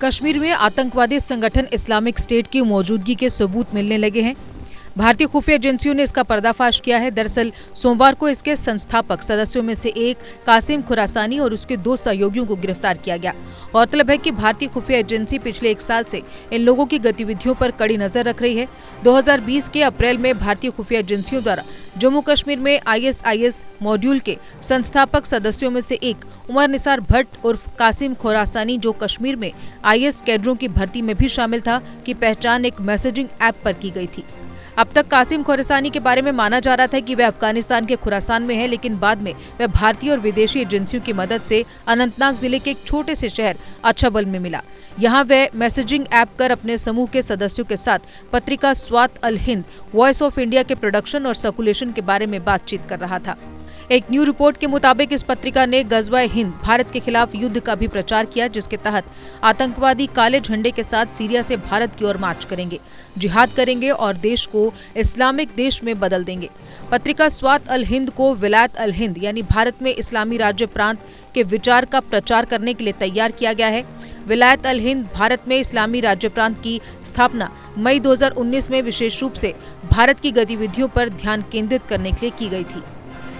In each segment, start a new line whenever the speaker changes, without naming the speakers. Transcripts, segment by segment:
कश्मीर में आतंकवादी संगठन इस्लामिक स्टेट की मौजूदगी के सबूत मिलने लगे हैं। भारतीय खुफिया एजेंसियों ने इसका पर्दाफाश किया है। दरअसल सोमवार को इसके संस्थापक सदस्यों में से एक कासिम खुरासानी और उसके 2 सहयोगियों को गिरफ्तार किया गया। गौरतलब है कि भारतीय खुफिया एजेंसी पिछले 1 साल से इन लोगों की गतिविधियों पर कड़ी नजर रख रही है। 2020 के अप्रैल में भारतीय खुफिया एजेंसियों द्वारा जम्मू कश्मीर में ISIS मॉड्यूल के संस्थापक सदस्यों में से एक उमर निसार भट्ट उर्फ कासिम खुरासानी, जो कश्मीर में IS कैडरों की भर्ती में भी शामिल था, की पहचान एक मैसेजिंग ऐप पर की गई थी। अब तक कासिम खुरासानी के बारे में माना जा रहा था कि वह अफगानिस्तान के खुरासान में है, लेकिन बाद में वह भारतीय और विदेशी एजेंसियों की मदद से अनंतनाग जिले के एक छोटे से शहर अच्छाबल में मिला। यहाँ वह मैसेजिंग ऐप कर अपने समूह के सदस्यों के साथ पत्रिका स्वात अल हिंद, वॉइस ऑफ इंडिया के प्रोडक्शन और सर्कुलेशन के बारे में बातचीत कर रहा था। एक न्यू रिपोर्ट के मुताबिक इस पत्रिका ने गज़वा हिंद भारत के खिलाफ युद्ध का भी प्रचार किया, जिसके तहत आतंकवादी काले झंडे के साथ सीरिया से भारत की ओर मार्च करेंगे, जिहाद करेंगे और देश को इस्लामिक देश में बदल देंगे। पत्रिका स्वात अल हिंद को विलायत अल हिंद यानी भारत में इस्लामी राज्य प्रांत के विचार का प्रचार करने के लिए तैयार किया गया है। विलायत अल हिंद भारत में इस्लामी राज्य प्रांत की स्थापना मई 2019 में विशेष रूप से भारत की गतिविधियों पर ध्यान केंद्रित करने के लिए की गई थी।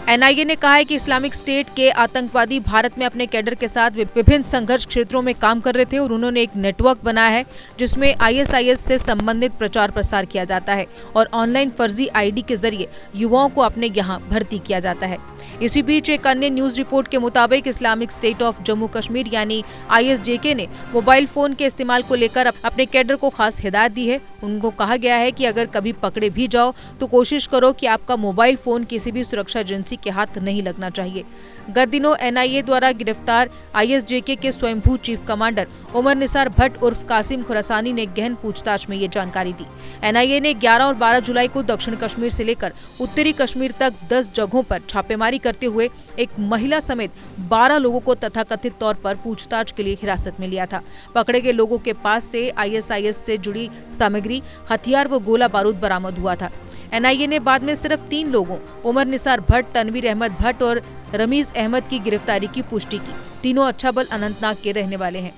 NIA ने कहा है कि इस्लामिक स्टेट के आतंकवादी भारत में अपने कैडर के साथ विभिन्न संघर्ष क्षेत्रों में काम कर रहे थे और उन्होंने एक नेटवर्क बनाया है जिसमें ISIS से संबंधित प्रचार प्रसार किया जाता है और ऑनलाइन फर्जी ID के जरिए युवाओं को अपने यहाँ भर्ती किया जाता है। इसी बीच एक अन्य न्यूज रिपोर्ट के मुताबिक Islamic state of Jammu Kashmir यानी ISJK ने मोबाइल फोन के इस्तेमाल को लेकर अपने कैडर को खास हिदायत दी है। उनको कहा गया है कि अगर कभी पकड़े भी जाओ तो कोशिश करो कि आपका मोबाइल फोन किसी भी सुरक्षा एजेंसी के हाथ नहीं लगना चाहिए। गत दिनों NIA द्वारा गिरफ्तार ISJK के स्वयंभू चीफ कमांडर उमर निसार भट्ट उर्फ कासिम खुरासानी ने गहन पूछताछ में ये जानकारी दी। NIA ने 11 और 12 जुलाई को दक्षिण कश्मीर से लेकर उत्तरी कश्मीर तक 10 जगहों पर छापेमारी करते हुए एक महिला समेत 12 लोगों को तथाकथित तौर पर पूछताछ के लिए हिरासत में लिया था। पकड़े गए लोगों के पास से ISIS से जुड़ी सामग्री, हथियार व गोला बारूद बरामद हुआ था। NIA ने बाद में सिर्फ 3 लोगों उमर निसार भट्ट, तनवीर अहमद भट्ट और रमीज अहमद की गिरफ्तारी की पुष्टि की। तीनों अच्छाबल अनंतनाग के रहने वाले हैं।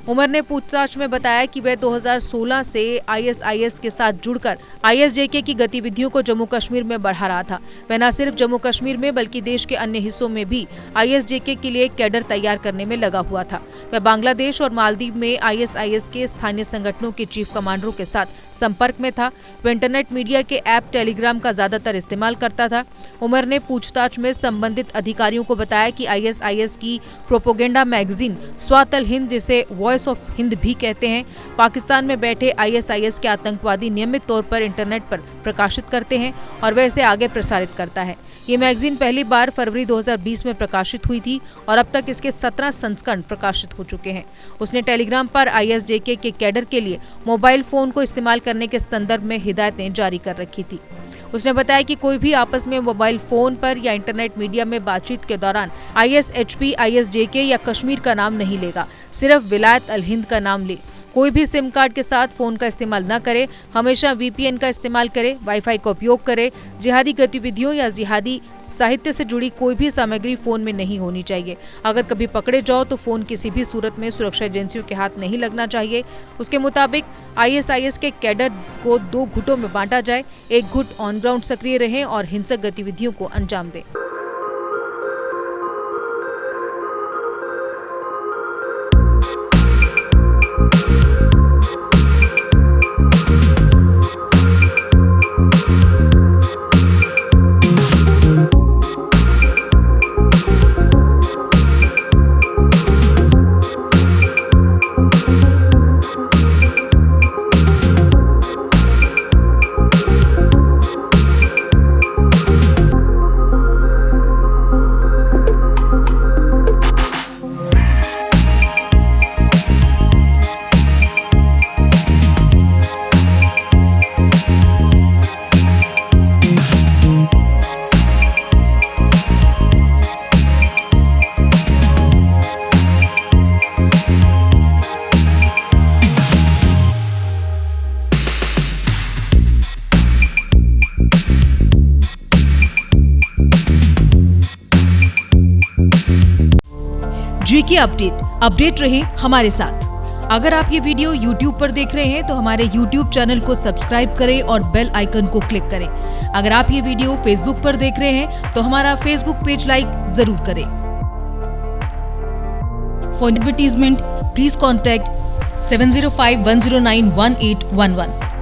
उमर ने पूछताछ में बताया कि वह 2016 से ISIS के साथ जुड़कर ISJK की गतिविधियों को जम्मू कश्मीर में बढ़ा रहा था। वह न सिर्फ जम्मू कश्मीर में बल्कि देश के अन्य हिस्सों में भी ISJK के लिए कैडर तैयार करने में लगा हुआ था। वह बांग्लादेश और मालदीव में ISIS के स्थानीय संगठनों के चीफ कमांडरों के साथ संपर्क में था। वह इंटरनेट मीडिया के ऐप टेलीग्राम का ज्यादातर इस्तेमाल करता था। उमर ने पूछताछ में संबंधित अधिकारियों को बताया कि ISIS की प्रोपोगेंडा मैगजीन स्वात अल हिंद, जिसे वॉइस ऑफ हिंद भी कहते हैं, पाकिस्तान में बैठे ISIS के आतंकवादी नियमित तौर पर इंटरनेट पर प्रकाशित करते हैं और वह इसे आगे प्रसारित करता है। ये मैगजीन पहली बार फरवरी 2020 में प्रकाशित हुई थी और अब तक इसके 17 संस्करण प्रकाशित हो चुके हैं। उसने टेलीग्राम पर ISJK के कैडर के लिए मोबाइल फोन को इस्तेमाल करने के संदर्भ में हिदायतें जारी कर रखी थी। उसने बताया कि कोई भी आपस में मोबाइल फोन पर या इंटरनेट मीडिया में बातचीत के दौरान ISHP, ISJK या कश्मीर का नाम नहीं लेगा, सिर्फ विलायत अल हिंद का नाम ले। कोई भी सिम कार्ड के साथ फोन का इस्तेमाल न करे, हमेशा VPN का इस्तेमाल करे, वाईफाई का उपयोग करे। जिहादी गतिविधियों या जिहादी साहित्य से जुड़ी कोई भी सामग्री फोन में नहीं होनी चाहिए। अगर कभी पकड़े जाओ तो फोन किसी भी सूरत में सुरक्षा एजेंसियों के हाथ नहीं लगना चाहिए। उसके मुताबिक ISIS के कैडर को 2 गुटों में बांटा जाए। एक गुट ऑन ग्राउंड सक्रिय रहे और हिंसक गतिविधियों को अंजाम दे।
GK अपडेट रहे हमारे साथ।
अगर आप ये वीडियो YouTube पर देख रहे हैं तो हमारे YouTube चैनल को सब्सक्राइब करें और बेल आइकन को क्लिक करें। अगर आप ये वीडियो Facebook पर देख रहे हैं तो हमारा Facebook पेज लाइक जरूर करें। For advertisement please contact 705-109-1811।